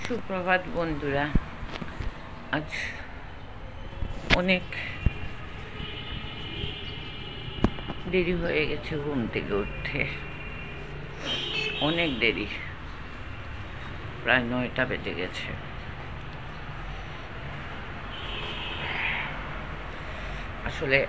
সুপ্রভাত বন্ধুরা। আজ অনেক দেরি হয়ে গেছে ঘুম থেকে উঠতে, অনেক দেরি, প্রায় 9টা বেজে গেছে। আসলে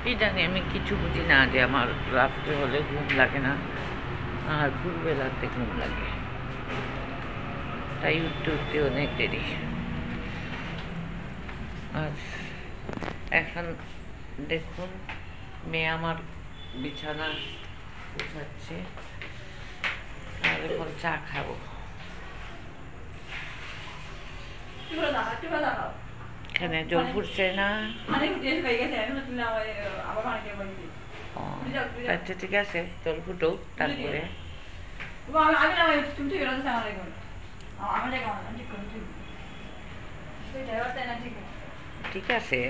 কি জানি, আমি কিছু বুঝি না যে আমার রাত্রে হলে ঘুম লাগে না আর ভোরবেলাতে ঘুম লাগে, তাই উঠতে উঠতে অনেক দেরি। আর এখন দেখুন, মেয়ে আমার বিছানা উঠাচ্ছে আর এখন চা খাবো। এখানে জল ফুটছে না? আচ্ছা ঠিক আছে, জল ফুটো, তারপরে ঠিক আছে।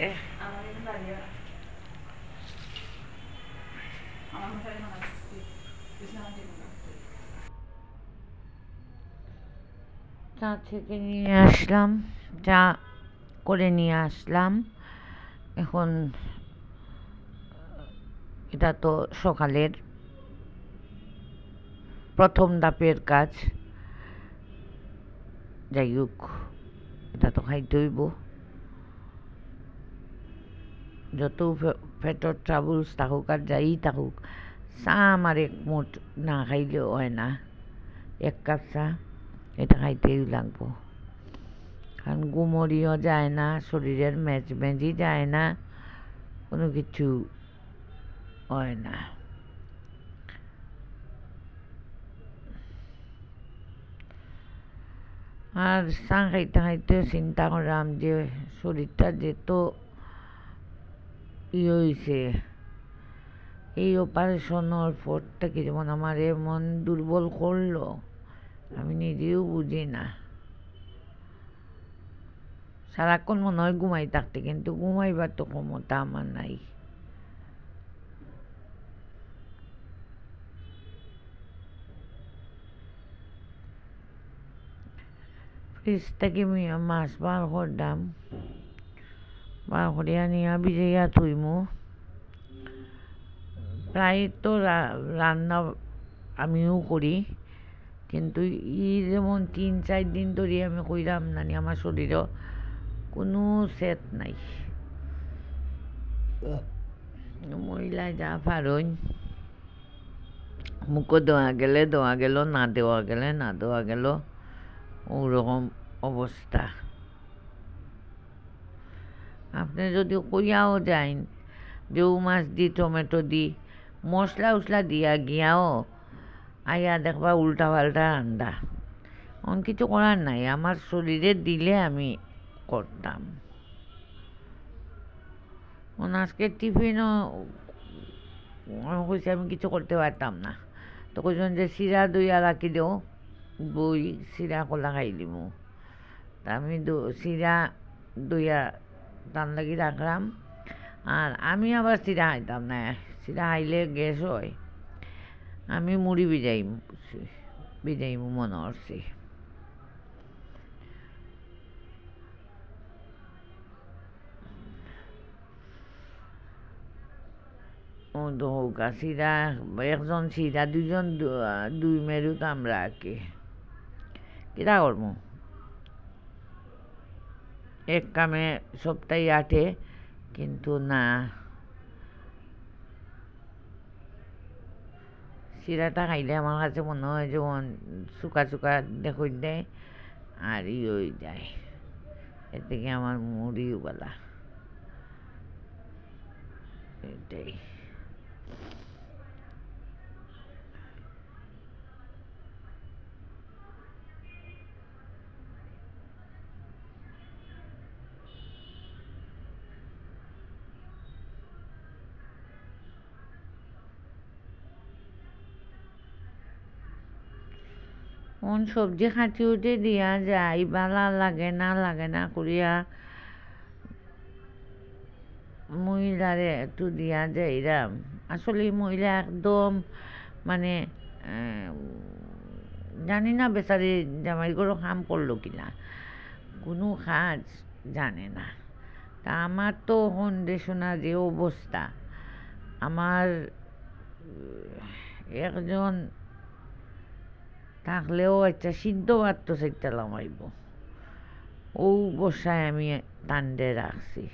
চা থেকে নিয়ে আসলাম, চা করে নিয়ে আসলাম। এখন এটা তো সকালের প্রথম ধাপের কাজ, যাই হোক এটা তো খাইতে হইব। যত পেটর ট্রাবলস থাকুক আর যাই থাকুক, চা আমার এক মুঠ না খাইলেও হয় না। 1 কাপ চা এটা খাইতেই লাগবো, কারণ ঘুমোরিও যায় না, শরীরের মেজমেজি যায় না, কোনো কিছু হয় না। আর চা খাইতে খাইতে চিন্তা করলাম যে শরীরটা যেত হয়েছে, এই অপারেশনের পর থেকে যেমন আমার এমন দুর্বল করলো আমি নিজেও বুঝি না। সারাক্ষণ মনে হয় ঘুমাই থাকতে, কিন্তু ঘুমাইবার তো ক্ষমতা আমার নাই। ফ্রিজ থেকে মাছ বার করলাম, বার করিয়া নিয়া ভিজাইয়া থইমু। প্রায় তো রান্না আমিও করি, কিন্তু যেমন 3-4 দিন ধরে আমি কইরাম না, আমার শরীরও কোনো সেট নাই। মহিলা যা পারইন, মুখও দেওয়া গেল, না দেওয়া গেল, ওরকম অবস্থা। আপনি যদি কইয়াও যাইন যে মাছ দি, টমেটো দি, মশলা উসলা দিয়া গিয়াও আইয়া দেখবা উল্টা পাল্টা রান্না। অন কিছু করার নাই, আমার শরীরে দিলে আমি করতাম। আজকে টিফিনও কইছে আমি কিছু করতে পারতাম না, তো কইছেন যে চিরা দইয়া রাখি দেও, বই চিরা কলা খাই দিমু। তা আমি চিরা দইয়া তার লাগি রাখলাম। আর আমি আবার চিরা খাইতাম না, চিরা খাইলে গ্যাস হয়। আমি মুড়ি ভিজাইমু মনে করছি। ও দৌকা চিরা, একজন চিরা, 2জন 2 মেরু আমরা আঁকি কিরা করবো। এক কামে সপ্তাহে আটে, কিন্তু না, চিরাটা খাইলে আমার কাছে মনে হয় যেমন চুকা চুকা দেখই দেয় আর হয়ে যায়, এর থেকে আমার মুড়িও বলা এটাই। সবজি খাটি উঠে দিয়া যায়, বালা লাগে না করিয়া মহিলারে একটু দিয়া যাইরাম, আসলে মহিলা একদম মানে জানি না বেচারি জামাই গরো কাম করলো কিনা, কোনো কাজ জানে না। তা আমার তো শোনা যে অবস্থা, আমার একজন থাকলেও একটা সিদ্ধ ভাত তো সেটা লামাইব, ও বসায় আমি টান্ডে রাখছি।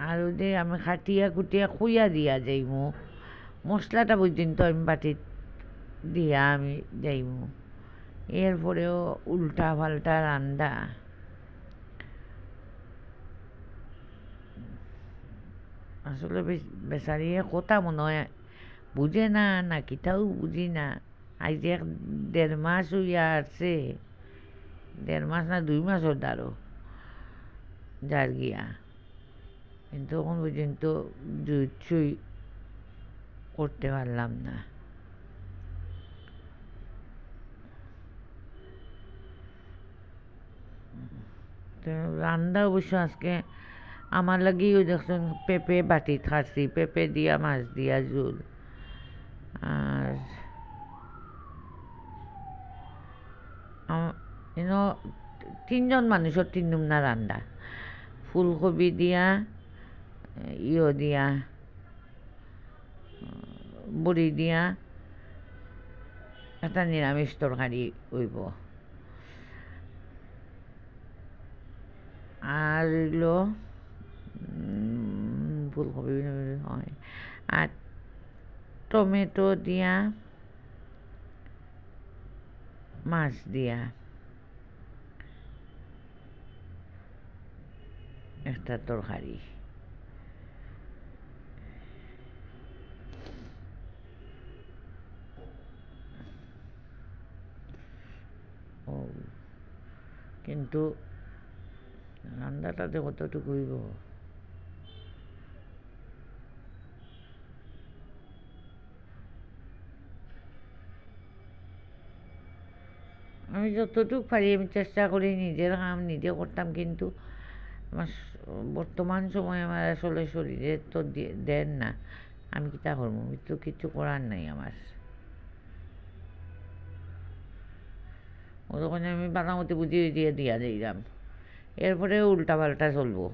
আর যে আমি খাটিয়া খুটিয়া খুইয়া দিয়া যাইমু, মশলাটা পর্যন্ত আমি বাটিত দিয়া আমি যাইমু, এরপরেও উল্টা পাল্টা রান্দা। আসলে বেচারিয়ে কথা মনে হয় বুঝে না, না কিটাও বুঝি না। আজ 1.5 মাস হইয়া আসছে, 1.5 মাস না 2 মাস হতো আরো যার গিয়া, কিন্তু এখন পর্যন্ত কিছুই করতে পারলাম না। তো রান্না অবশ্য আজকে আমার লাগি ওই দেখছেন পেঁপে বাটি খাচ্ছি, পেঁপে দিয়া মাছ দিয়া ঝোল। আর ইনো 3 জন মানুষের 3 নমুনা রান্না, ফুলকপি দিয়া দিয়া বড়ি দিয়া একটা নিরামিষ তরকারি হইব, আর হইলো ফুলকপি হয়, আর টমেটো দিয়া মাছ দিয়া একটা তরকারি। ও কিন্তু রান্নাটাতে কতটুকু হইব, আমি যতটুকু পারি আমি চেষ্টা করি নিজের কাম নিজে করতাম, কিন্তু আমার বর্তমান সময় আমার আসলে শরীরে তো দেন না, আমি কিতা করবো, আমি তো কিছু করার নাই আমার। ও তখন আমি বানামতি বুঝিয়ে দিয়ে দিয়া দিলাম, এরপরে উল্টা পাল্টা চলবো।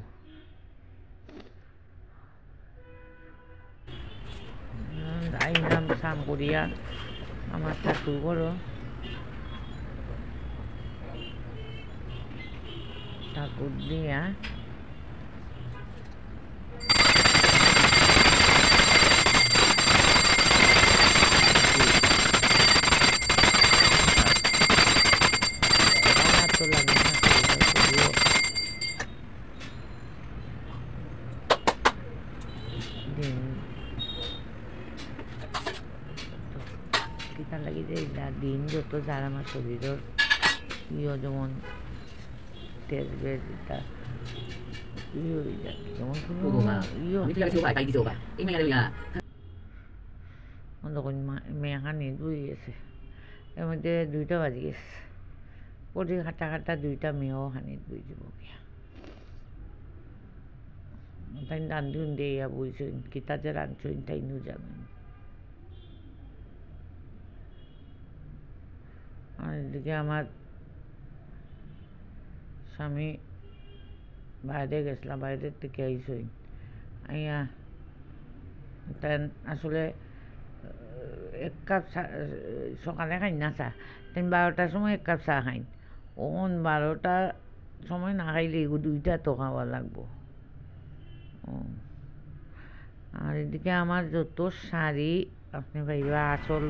আইলাম স্নান করিয়া আমার ঠাকুর করো, ঠাকুর দিয়া তো লাগে না দিন কিতা লাগি যে দিন যত যার আমার শরীরের যেমন তেজ বেজ এটা হয়ে যায়, যেমন তখন মেয়ে খানি দুই গেছে, এর মধ্যে 2টা বাজি গেছে, পরে খাটা খাটা 2টা মেয়েও খানি দুই যাব গিয়া, তাই রান্ধুন দিয়া বইছেন, কিতা যে রাঁধছেন তাই নু জানেন। আর এদিকে আমার স্বামী বাইরে গেছিলাম, বাইরের থেকে আইসই আইয়া তেন আসলে 1 কাপ সকালে খাই না চা, 12টার সময় 1 কাপ চা খাইন, ওন 12টার সময় না খাইলে 2টা তো খাওয়া লাগবো। আর এদিকে আমার যত শাড়ি আপনি ভাইবা আসল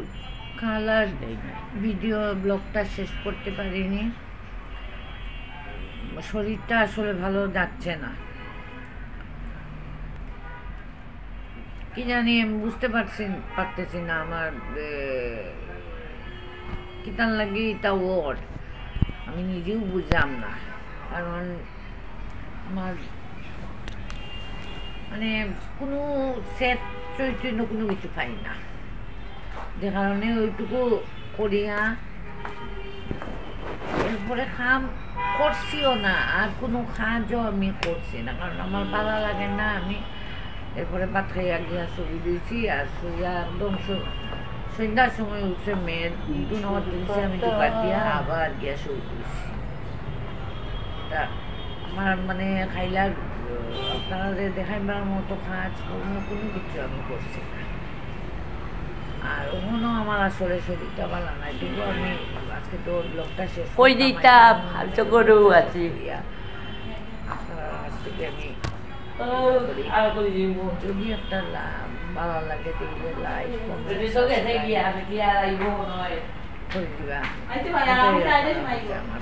কালার দেয় না, ভিডিও ব্লগটা শেষ করতে পারিনি, শরীরটা আসলে ভালো যাচ্ছে না, কি জানি বুঝতে পারতেছি না আমার কিতান লাগে এটা ওর, আমি নিজেও বুঝলাম না, কারণ আমার মানে কোনো সেট চৈতন্য কোনো কিছু পাই না, যে কারণে ওইটুকু করিয়া এরপরে খাম করছিও না, আর কোনো কাজও আমি করছি না, কারণ আমার ভালো লাগে না, আমি এরপরে ভাত খাইয়া গিয়া ছবি দিয়েছি আর শুইয়া একদম সন্ধ্যার সময় উঠছে মেয়ের দুটো নম্বর দিয়েছি আমি দোকান দিয়া আবার গিয়া শুয়ে দিয়েছি তা আমার মানে খাইলার আপনারা দেখাইবার মতো কাজ কোনো কিছু আমি করছি না আর ওখানেও আমার আসলে শরীরটা ভালো নাই তবু আমি আজকে তো লোকটা শেষ কই দিতা ফালতু গরু আছে আপনার কাছ থেকে আমি আর কই দিব যদি একটা ভালো লাগে দেখলে লাইক যদি তো গেছে গিয়া আমি কি আর আইব নয় করে দিবা আইতে পারে আমি চাইলে মাইব আমার